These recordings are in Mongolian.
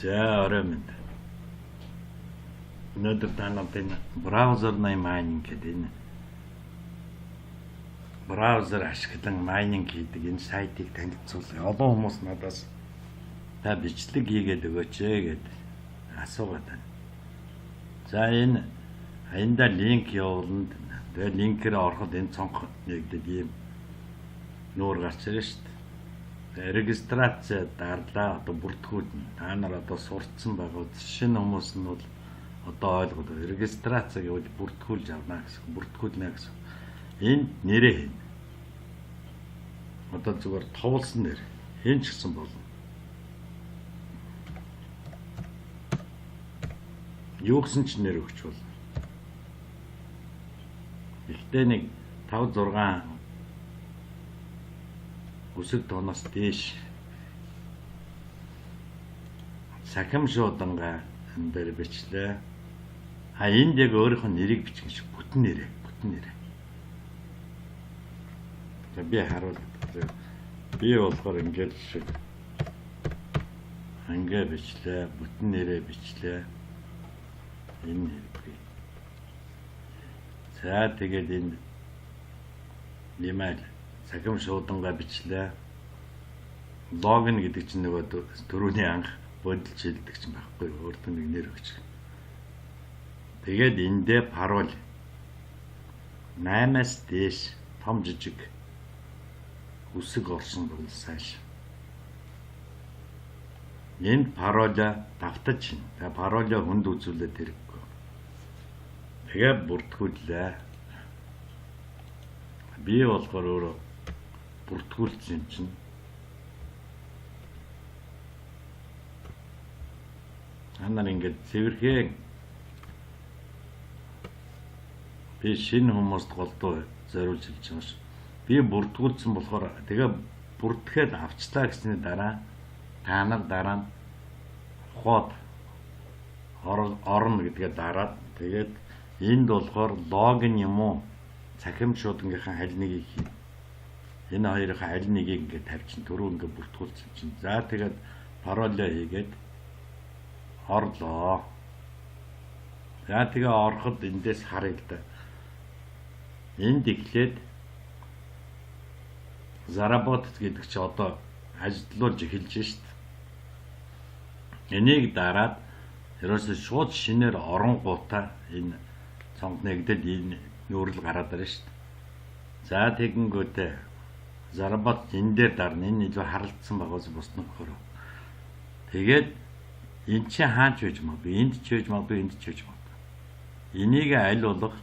За орой минь. Өнөөдөр та нарт энэ браузерны майнинг гэдэг энэ браузер ашиглан майнинг хийдэг энэ сайтыг танилцуулъя. Олон хүмүүс надаас та бичлэг хийгээд өгөөч гэдэг асуугаад байна. За энэ аяндаа линк явуулна. Тэгээ линкээр ороход энэ цонх нэгдэд ийм нуур гарч ирж шít. Регистрац дарлаа одоо бүртгүүлнэ. Та нар одоо сурцсан байгаа шинэ хүмүүс нь бол одоо ойлгоод регистрац гэвэл бүртгүүлж авна гэсэн. Бүртгүүлнэ гэсэн. Энд нэрээ хийнэ. Одоо зүгээр товлсон нэр. Хэн ч гэсэн болно. Юу гэсэн ч нэр өгч болно. Ихтэй нэг 5 6 үсэг тооноос дээш сахим шууданга энэ дээр бичлээ. Энд яг өөрийнхөө нэрийг бичих шиг бүтэн нэрээ. За би харуулъя. Би болохоор ингээд шиг ингээ бичлээ, бүтэн нэрээ бичлээ. Энэ нэр. За тэгээд энэ имэйл сахим шууданга бичлээ. Логин гэдэг чинь нөгөө түрүүний анх бодолж хэлдэг чинь байхгүй өөртөө нэг нэр өгч. Тэгээд эндээ пароль 8-аас дээш том жижиг үсэг орсон бол сайш. Энд пароля давтаж чинь. Тэгээ паролио хүнд үзүүлээд хэрэггүй. Тэгээ бүртгүүллээ. Би болохоор өөрөө бүртгүүлсэн юм чинь. Анаар ингээд цэвэрхэн би шинэ хүмүүст голдуу зориулж хэлж байгаа ш. Би бүртгүүлсэн болохоор тэгээ бүртгэхэд авчлаа гэсний дараа та нар дараа нь ухаад орно гэдгээ дараад тэгээд энд болохоор логин юм уу цахим шуудангийнхаа аль нэгийг хий. Энэ хоёрын аль нэгийг ингээд тавьчин түрүү ингээд бүртгүүлсэн чинь. За тэгээд паролио хийгээд орлоо. За тэгээ ороход эндээс харъя л да. Энд ихлээд заработт гэдэг чи одоо ажиллуулж эхэлж шít. Энийг дараад ерөөсөө шууд шинээр оронгуудаа энэ цонх нэгдэл энэ нүүрэл гараад ирж шít. За тэгэнгүүтээ заработт энэ дээр дарна. Энэ илүү харалцсан байгаас бус нөхөр. Тэгээд энэ чи хаач байж магадгүй, энд ч байж магадгүй, энд ч байж магадгүй. Энийг аль болох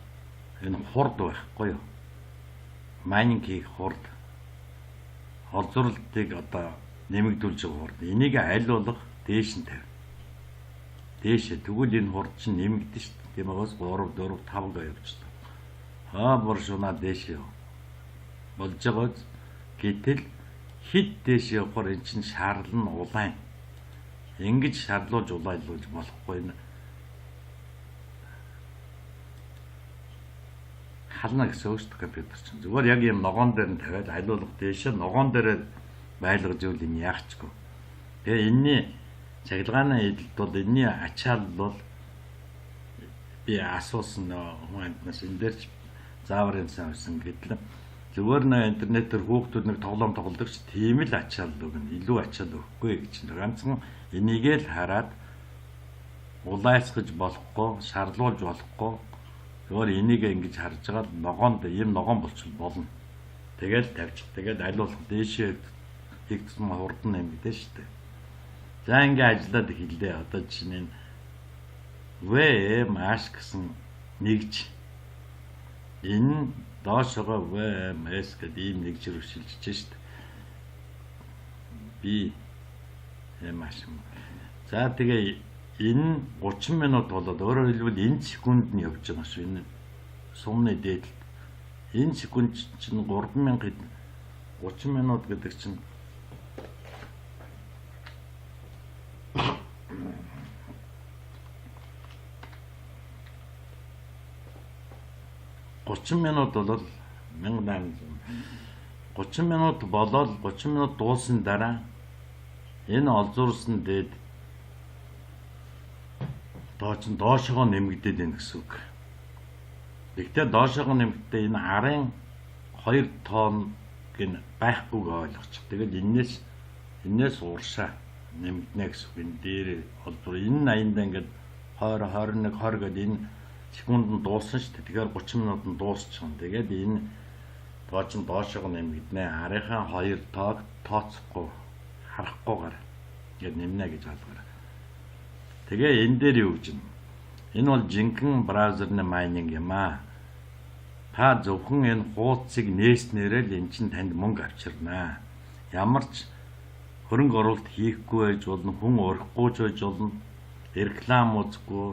энэ хурд байхгүй юу? Майнинг хийх хурд. Олзурлтыг одоо нэмэгдүүлж байгаа хурд. Энийг аль болох дээш нь тавь. Дээшээ тэгвэл энэ хурд чинь нэмэгдэн шүү дээ. Тийм байгаас 3 4 5 га явчихлаа. Бүр шунаа дээшээ болж байгаа. Гэтэл хит дээш явахаар эн чинь шаарл нь улаан. Ингэж шаарлуулж улайлуулж болохгүй нэ. Хална гэсэн үг шүү дээ компьютер чинь. Зүгээр яг юм ногоон дээр нь тавиад алуулах дээшээ ногоон дээр байлгаж ивэл энэ яахчгүй. Тэгээ энэний цахилгааны эдэлт бол энэний ачаал бол би асуусан хүмүүнээс энэ дээр зааврын савсан гэтэл зүгээр нэ интернетээр хүүхдүүд нэг тоглоом тоглодог ч тийм л ачаал өгнө. Илүү ачаал өгөхгүй гэж чинь ганцхан энийгээ л хараад улайсгаж болохгүй, шаарлуулж болохгүй. Зүгээр энийг ингэж харж байгаа л ногоонд ийм ногоон болчихвол болно. Тэгэл тавьчих. Тэгээд аль болох дээшээ хийгдсэн хурдан нэмэгдэн шүү дээ. За ингэ ажиллаад хэлээ. Одоо чинь VMS гэсэн нэгж энэ доошогоо VMS гэдэг ийм нэгж рүү шилжиж шүү дээ. Би маш. За тэгээ энэ 30 минут болоод өөрөөр хэлбэл энэ секунд нь явж байгаа шүү. Энэ сумны дээдлэлт. Энэ секунд чинь 3000 30 минут гэдэг чинь 30 минут болол 1800 30 минут болоод 30 минут дуусан дараа энэ олзуурсан дээд одоо ч доошоо нэмэгдээд байна гэсэн үг. Гэхдээ доошоо нэмэгдээ энэ арын 2 тонн гин байхгүйг ойлгочих. Тэгэл энээс уршаа нэмэгдэнэ гэсэн үг. Энэ дээр олбор энэ 80-д ингээд 20 21 20 гэдэг энэ секунд дууссан шүү дээ. Тэгэхээр 30 минутанд дуусчих юм. Тэгээд энэ доошоо нэмэгдэнэ. Арийнхаа 2 тоог тооцохгүй харахгүйгээр ингээд нэмнэ гэж ойлгоорой. Тэгээ энэ дээр юу гэж юм? Энэ бол жинхэнэ браузерны майнинг юм аа. Та зөвхөн энэ хуудсыг нээснээрээ л эн чинь танд мөнгө авчирнаа. Ямар ч хөрөнгө оруулалт хийхгүй байж болно, хүн урахгүй ч байж болно, реклам үзэхгүй,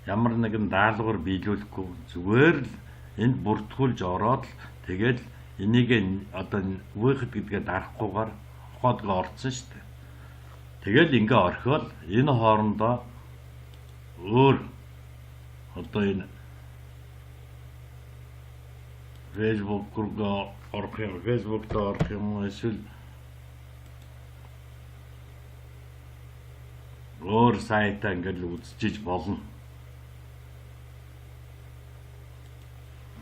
ямар нэгэн даалгавар биелүүлэхгүй, зүгээр л энд бүртгүүлж ороод л тэгээд энийг одоо үехэд гэдгээ дарахгүйгээр хоодгоо орцсон шүү дээ. Тэгэл ингээ орхиол энэ хоорондоо өөр одоо энэ Facebook руу орох юм, Facebook дээр орох юм эсвэл өөр сайтаа ингээл үзчихэж болно.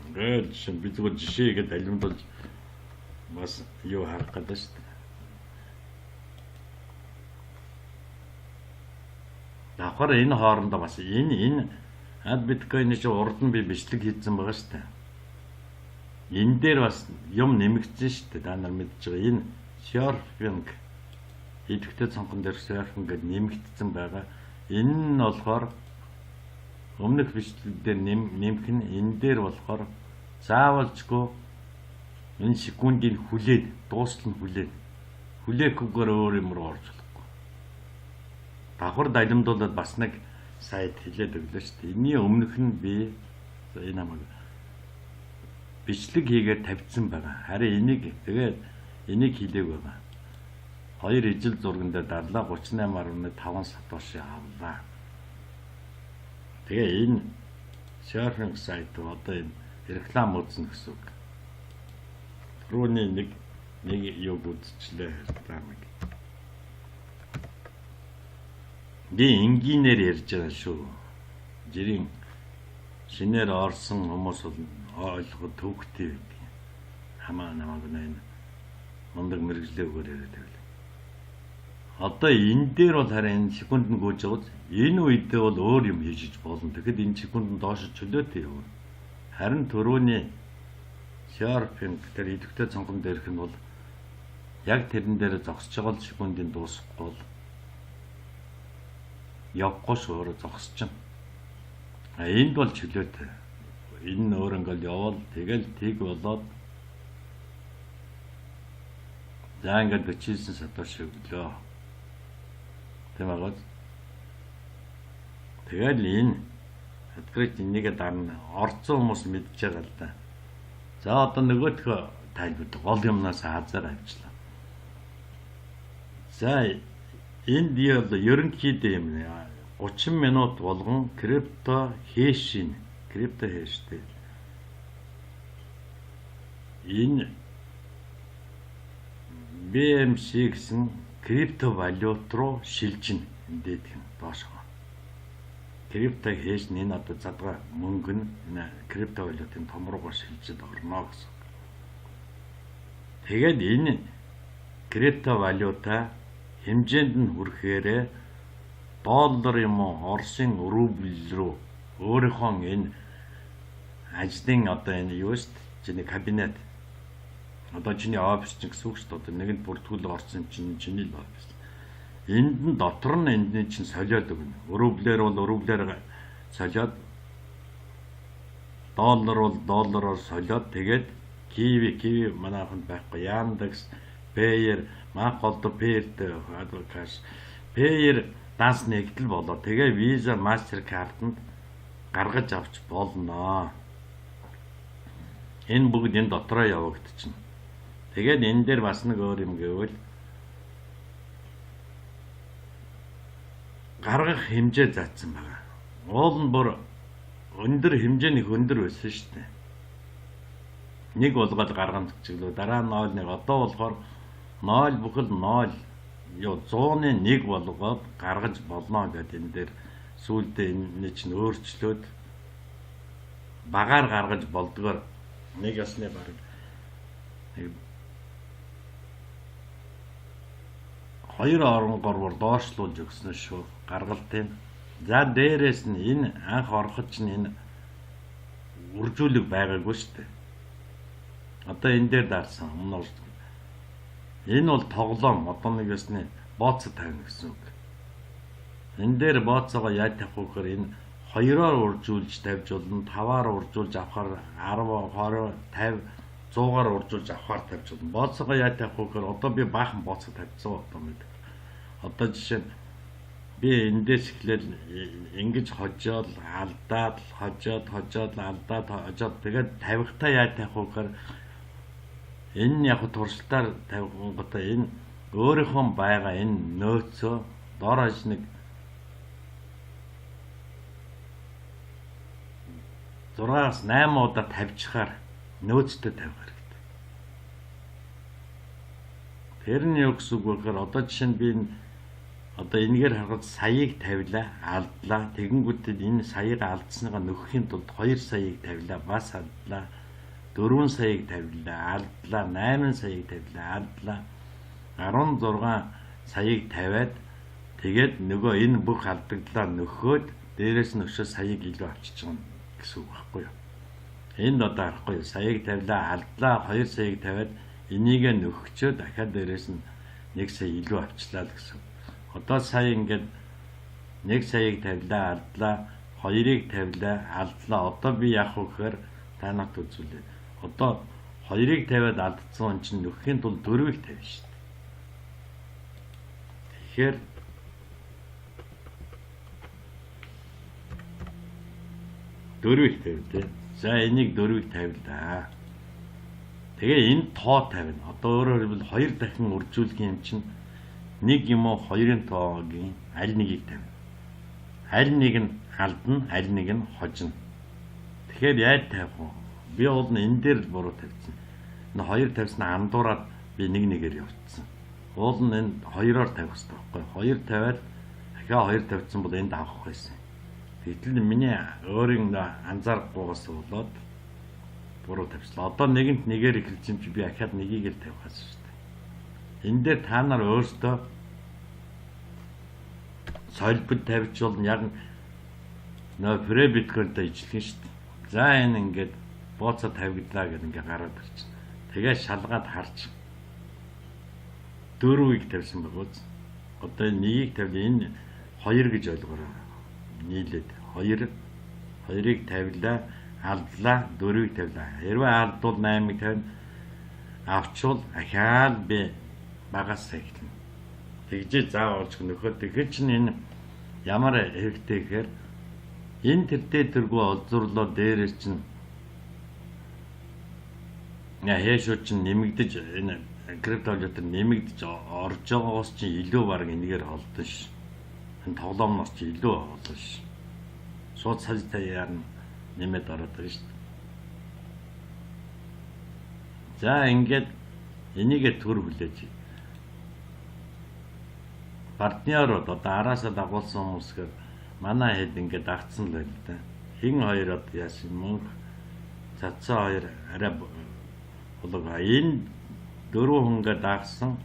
Ингээл шин би зүгээр жишээгээд алимдуулж бас юу харах гэдэг шүү дээ. Давхар энэ хоорондоо бас энэ биткойн чинь урд нь би бичлэг хийсэн байгаа шүү дээ. Энэ дээр бас юм нэмэгдсэн шүү дээ. Та нар мэдж байгаа. Энэ surfing идэвхтэй цонхон дээр surfing гэдэг нэмэгдсэн байгаа. Энэ нь болохоор өмнөх бичлэг дээр нэмэх нь энэ дээр болохоор заавалжгүй энэ секундын хүлээд дуустал нь хүлээхгүйгээр өөр юм руу орж болохгүй. Давхар далимдуулаад бас нэг сайт хэлээд өглөө шүү дээ. Энийн өмнөх нь би энэ намайг бичлэг хийгээд тавьсан байгаа. Харин энийг хийлээг байгаа. 2 ижил зурган дээр дарлаа 38.5 сатоши авлаа. Тэгээ энэ surfing сайт одоо энэ реклам үүснэ гэсэн үг. Түрүүний нэг юу үзчихлээ рекламыг. Би энгийнээр ярьж байгаа шүү. Жирийн шинээр орсон хүмүүс бол ойлгоход төвхтэй байдаг. Хамаа намайг энэ мундаг мэрэгжлээгүүр яриад байв. Одоо энэ дээр бол харин секунд нь гүйж байгаа. Энэ үедээ бол өөр юм хийж болно. Тэгэхэд энэ секунд нь доош чөлөөтэй юу. Харин түрүүний surfing дээр идэвхтэй цонхон дээрх нь бол яг тэрэн дээр зогсож байгаа л секундын дуусахгүй бол явахгүй шуураа зогсож чинь. Энд бол чөлөөтэй. Энэ нь өөр ингээл явал тэгэл тийг болоод за ингээд 49 сатоши өглөө. Тийм аа. Тэгэл энэ открыт энийг дарна орцсон хүмүүс мэдж байгаа л да. За одоо нөгөөх тайлбар гол юмнаас хазаар авчлаа. За энд бол ерөнхийдөө юм 30 минут болгон крипто хэштэй энэ BMC гэсэн крипто валют руу шилжинэ эндээд юм доошоо. Крипто хэш нь одоо задгаа мөнгө нь энэ крипто валютын том руугаа шилжиж орно гэсэн. Тэгээд энэ крипто валюта хэмжээнд нь хүрэхээр доллар юм уу Оросын рубль руу өөрийнхөө энэ ажлын одоо энэ юу шүү дээ чиний кабинет одоо чиний офис ч гэсэн үг шүү дээ одоо нэгэнд бүртгүүл орсон чиний л офис энд нь дотор нь эндний чинь солиод өгнө рублээр бол рублээр солиод доллар бол доллараар солиод тэгээд киви манайханд байхгүй Яндекс Payer мах голдо Payer-тэй адвокат Payer данс нэгдэл болоо. Тэгээ Visa, Mastercard-д гаргаж авч болно. Энэ бүгд энэ дотроо явагдчихна. Тэгээд энэ дээр бас нэг өөр юм гэвэл гаргах хэмжээ заасан байна. Уул нь бүр өндөр хэмжээний өндөр байсан шүү дээ. Нэг болгоод гаргана гэчихлөө дараа нь 0.1 одоо болохоор 0 бүхэл 0 100-ны 1 болгоод гаргаж болно гэдэг энэ дээр сүүлдээ энэ чинь өөрчлөөд багаар гаргаж болдгоор нэг ясны баг нэг 2 оронгоор доошлуулж өгсөн шүү гаргалтын. За дээрээс нь энэ анх ороход чинь энэ үржүүлэг байгаагүй шүү дээ. Одоо энэ дээр дарсан өмнө энэ бол тоглоом одоо нэг ясны бооцоо тавина гэсэн үг. Энэ дээр бооцоогоо яаж тавих вэ гэхээр энэ 2-оор үржүүлж тавьж болно, 5-аар үржүүлж авахаар 10, 20, 50, 100-аар үржүүлж авахаар тавьж болно. Бооцоогоо яаж тавих вэ гэхээр одоо би баахан бооцоо тавьсан одоо мэд. Одоо жишээ нь би эндээс эхлээл ингэж хожоод алдаад тэгээд тавихтаа яаж тавих вэ гэхээр энэ яг туршилтаар тавих гоо энэ өөрийнхөө байгаа энэ нөөцөө доороос нэг 6-8 удаа тавьчихаар нөөцтэй тавих хэрэгтэй. Тэрний юу гэсэн үг вэ гэхээр одоо жишээ нь би одоо энэгээр харахад саяыг тавилаа, алдлаа. Тэгэнгүүтээ энэ саяыг алдсныгаа нөхөхийн тулд 2 саяыг тавилаа, бас алдлаа. 4 саяыг тавилаа, алдлаа. 8 саяыг тавилаа, алдлаа. 16 саяыг тавиад тэгээд нөгөө энэ бүх алдагдлаа нөхөөд дээрээс нь өшөө саяыг илүү авчиж байгаа гэсэн үг байхгүй юу? Энд одоо харахгүй юу? Саяыг тавилаа, алдлаа, 2 саяыг тавиад энийг нөхчөө дахиад дээрээс нь 1 сая илүү авчлаа л гэсэн. Одоо сая ингээд 1 саяыг тавилаа, алдлаа, 2-ыг тавилаа, алдлаа. Одоо би яах вэ гэхээр та нарт үзүүлээ. Одоо 2-ыг тавиад алдсан хүн чинь нөхөхийн тулд 4-ыг тавина шүү дээ. Тэгэхээр 4-ыг тавь тий. За энийг 4-ыг тавилаа. Тэгээ энэ тоо тавина. Одоо өөрөөр хэлбэл 2 дахин үржүүлэх юм чинь 1 юм уу 2-ын тоогийн аль нэгийг тавина. Аль нэг нь алдна, аль нэг нь хожно. Тэгэхээр яаж тавих вэ? Би бол энэ дээр буруу тавьсан. Энэ 2 тавьсан андуураад би нэг-нэгээр явуулсан. Уул нь энэ 2-оор тавих хэрэгтэй байхгүй. 2 тавиад дахиад 2 тавьсан бол энд авах байсан. Гэтэл миний өөрийн анзаарахгүйгаас болоод буруу тавьчлаа. Одоо нэгэнт нэгээр эхэлж юм чи би ахаад нэгийг л тавих гэсэн шүү дээ. Энэ дээр та нар өөрсдөө солбод тавьж бол яг нөө пребиткортой ижлэх шүү дээ. За энэ ингээд бооцоо тавигдлаа гэдэг ингээд гараад ирчихнэ. Тэгээд шалгаад харж 4-ийг тавьсан байгууз. Одоо нэгийг тавил энэ 2 гэж ойлгоорой. Нийлээд 2-ыг тавилаа, алдлаа, 4-ийг тавилаа. Хэрвээ алдвал 8-ыг тавина. Авчвал ахаад би багаас эхэлнэ. Тэгжээ заав олж нөхөд тэгэхээр чинь энэ ямар хэрэгтэй гэхээр энэ тэртээ тэргүй олзурлоо дээрээс чинь хээшүүд чинь нэмэгдэж энэ криптовалютад нэмэгдэж орж байгаагаас чинь илүү баг энэгээр олдсон ш. Энэ тоглоомноос чинь илүү олдсон ш. Шууд сая нэмээд ороод байна ш. За ингээд энийгээ төр хүлээж. Партнерууд одоо араасаа дагуулсан хүмүүсээр манай хэд ингээд агцсан л байл да. Хин хоёрод яасан мөнгө цацсан 2 арай болоо энэ 4 хүнгээ дагсан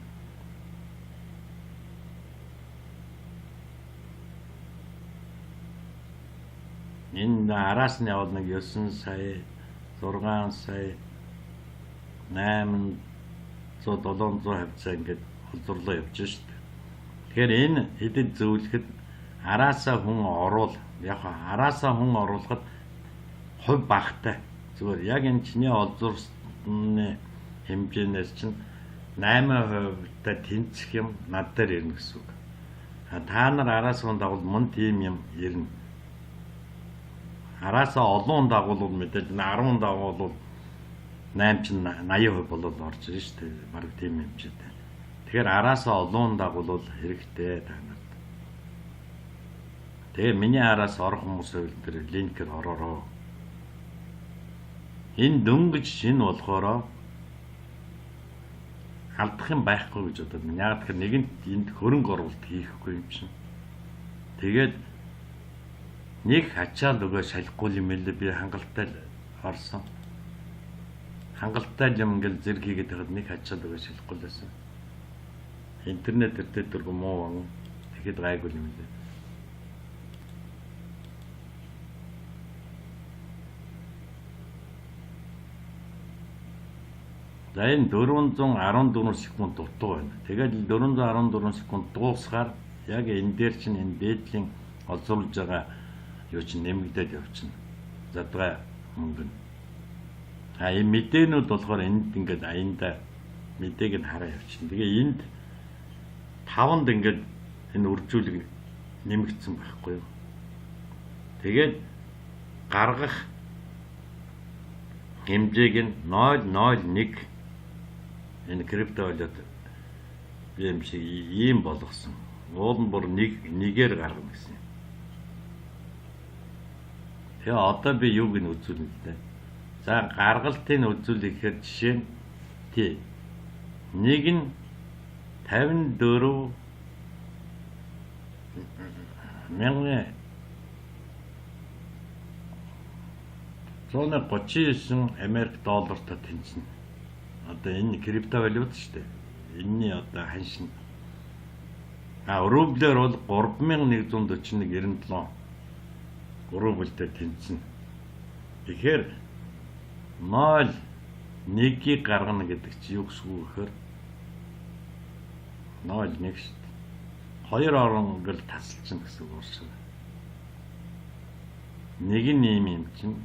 энэ араас нь явал нэг 9 сая 6 сая 800 700 хавцаа ингээд холдрлоо явж шүү дээ. Тэгэхээр энэ хэдэд зөвлөхөд араасаа хүн оруул яг араасаа хүн оруулахад хувь багтай зүгээр яг энэ чиний олзуурсны хэмжээнээс чинь 8% та тэнцэх юм над дээр ирнэ гэсэн үг. Та нар араасаа дагвал мөн тийм юм ирнэ. Араасаа олон дагвал мэдээж 10 дагвал 8 чинь 80% болоод орж ирнэ шүү дээ. Бараг тийм хэмжээтэй. Тэгэхээр араасаа олон дагвал хэрэгтэй та нарт. Тэгээ миний араас орох хүмүүсээ тэр линкээр ороорой. Энэ дөнгөж шинэ болохоро алдах юм байхгүй гэж бодоод яг тэгэхээр нэгэнт энд хөрөнгө оруулалт хийхгүй юм чинь. Тэгээд Нэг ачаал өгөө шалахгүй юм хэлээ би хангалттай л орсон. Хангалттай юм ингээл зэрэг хийгээд байхад нэг ачаал өгөө шалахгүй л байсан. Интернет дээр дөргөө муу ван. Тэгэхэд гайгүй юм лээ. За энэ 414 секунд дутуу байна. Тэгээд 414 секунд дуусахаар яг энэ дээр чинь энэ дээдлийн олзуулж байгаа юу чинь нэмэгдээд явчихна. Задгаа мөнгө. А энэ мэдээнүүд болохоор энд ингээд аянда мэдээг нь хараа явчихна. Тэгээ энд 5-нд ингээд энэ үржүүлэг нэмэгдсэн байхгүй юу. Тэгээд гаргах хэмжээг нь 001 энэ криптовалют юм шиг ийм болгосон. Уул нь бүр нэгээр гаргана гэсэн. Тэгээ одоо би юуг нь үзүүлнэ лээ. За гаргалтын үзүүлэх гэхээр жишээ нь тий. Нэг нь 54 мянган 139 Америк доллартай тэнцэнэ. Одоо энэ криптовалют шүү дээ. Энэний одоо ханшин. Рублээр бол 3141.97 рубльтэй тэнцэнэ. Тэгэхээр 0.1-ийг гаргана гэдэг чи юу гэсэн үг гэхээр 0.1 шүү дээ. 2 орон гэл тасалчихна гэсэн үг шүү. Нэг нь ийм юм чинь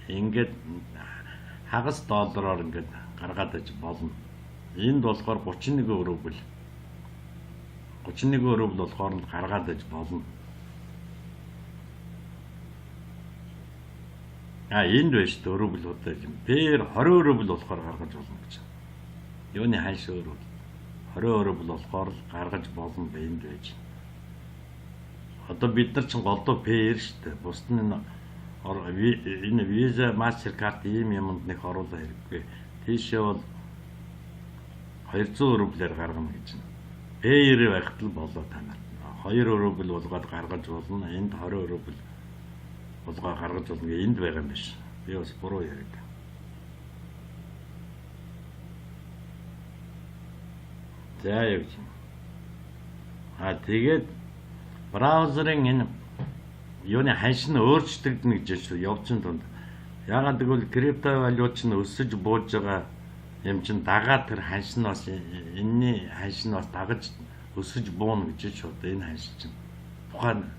ингээд хагас доллараар ингээд гаргаад аж болно. Энд болохоор 31 рубль. 31 рубль болохоор нь гаргаад аж болно. Энд байж шүү дээ рубль удаа юм. Тэр 20 рубль болохоор гаргаж болно гэж. Юуны ханш өөр бол 20 рубль болохоор л гаргаж болно бэ энд байж. Одоо бид нар чинь голдуу пээр шүү дээ. Бусд нь энэ Visa, Mastercard ийм юмд нэг оруулах хэрэггүй. Тийшээ бол 200 рублээр гаргана гэж. Пээр байхад л болоо танаа. 2 рубль болгоод гаргаж болно. Энд 20 рубль болгоо гаргаж болно. Энд байгаа юм биш. Би бас буруу яриад. За явж. Тэгээд браузерын энэ юуны ханш нь өөрчлөгдөнө гэж явцсан тунд. Яагаад гэвэл криптовалют чинь өсөж бууж байгаа юм чинь дагаад тэр ханш нь бас энэний ханш нь бас дагаж өсөж бууна гэж шууд энэ ханш чинь. Тухайн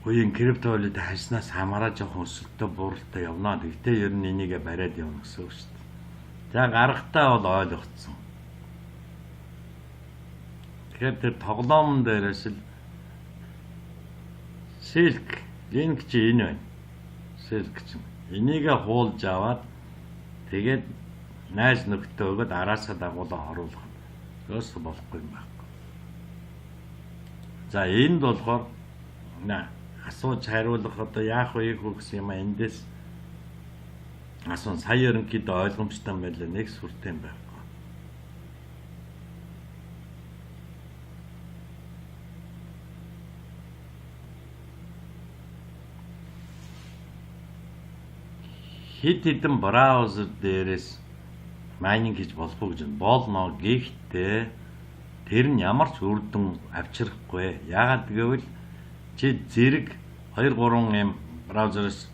үеийн криптовалют ханшнаас хамаараа жоохон өсөлтөй бууралтай явна. Гэхдээ ер нь энийгээ бариад явна гэсэн үг шүү дээ. За гаргахтаа бол ойлгогдсон. Тэгэхээр тэр тоглоомн дээрээс л Silk link чи энэ байна. Silk чинь. Энийгээ хуулж аваад тэгээд найз нөхдөд өгöd араасаа дагуулаа оруулах. Ёс болохгүй юм байна. За энд болохоор асууж хариулах одоо яах вэ гэсэн юм эндээс асуун сая ерөнхийдөө ойлгомжтой юм байлаа. Нэг сүртэй юм байна. Хэд хэдэн браузер дээрээс майнинг хийж болох уу гэж болно. Гэхдээ тэр нь ямар ч үр дүн авчрахгүй. Яагаад гэвэл чи зэрэг 2 3 юм браузераас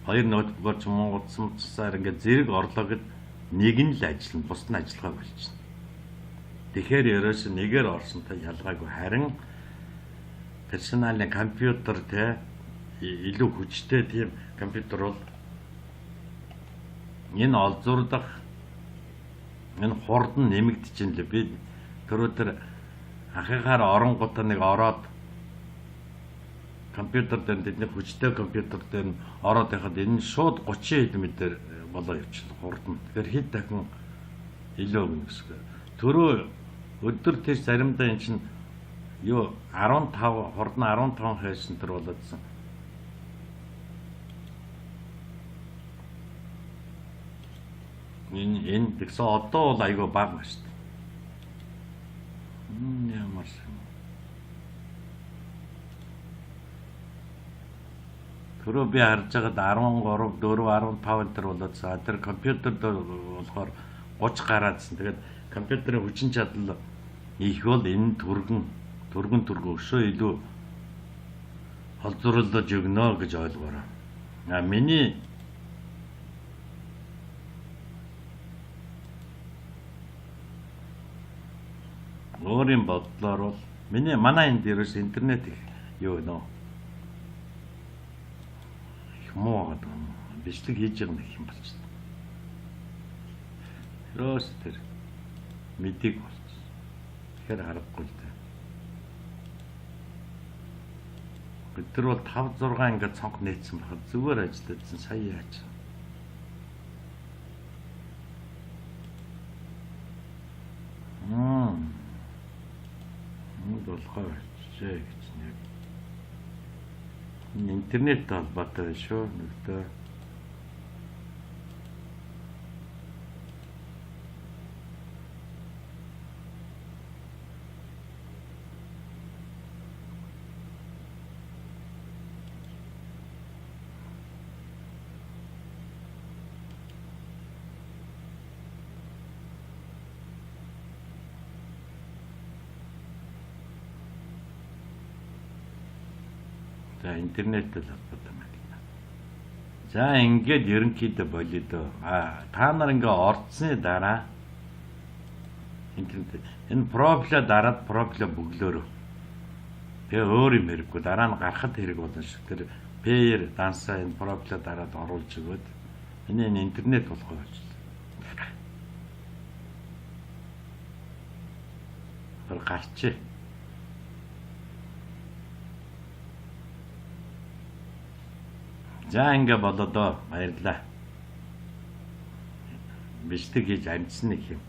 2 ноутбукаар ч юм уу утасаар ингээд зэрэг орлогод нэг нь л ажиллана. Бус нь ажиллагаа болчихно. Тэгэхээр ерөөс нэгээр орсонтой ялгаагүй. Харин персоналын компьютер те илүү хүчтэй тийм компьютер бол энэ олзуурдах энэ хурд нь нэмэгдэж байна лээ. Би тэр ахыгаар оронгуудаа нэг ороод компьютер дээр тэдний хүчтэй компьютер дээр нь ороод байхад энэ шууд 30 хэд болоо явчихлаа хурд нь. Тэгэхээр хэд дахин илүү өгнө гэсэн. Төрөө өдөр тийш заримдаа эн чинь юу 15 хурд нь 15 хайсан тэр болоодсан. Энэ тэгсэн одоо бол айгүй бага ба шүү дээ. Ямар юм. Түрүү би харж байгаад 13, 4, 15 энэ төр болоодсан. Тэр компьютер дээр болохоор 30 гараадсан. Тэгээд компьютерийн хүчин чадал их бол энэ түргэн өшөө илүү холзруулж өгнө гэж ойлгоорой. Миний өөрийн бодлоор бол манай энд ерөөс интернет их юу нөө их муу байгаа юм. Бичлэг хийж байгаа нэг юм болж байна. Ерөөс тэр мэдийг болчихсон. Тэгэхээр харахгүй л дээ. Тэр бол 5 6 ингээд цонх нээсэн бахад зүгээр ажиллагдсан. Сая яаж. Болохоор чээ гэж нэг интернет холбоотой шүү нэгдээ. За интернеттэй л холбоотой юм байна. За ингээд ерөнхийдөө болидоо. Та нар ингээ орцсны дараа интернет энэ профиля дараад профиля бөглөөрөө. Тэгээ өөр юм хэрэггүй. Дараа нь гарахад хэрэг болно шүү. Тэр пэйр дансаа энэ профиля дараад оруулж өгөөд энэ интернет болохгүй болж байна. Тэр гарчээ. За ингээ болоо доо баярлаа. Бичлэг хийж амжсан нэг юм.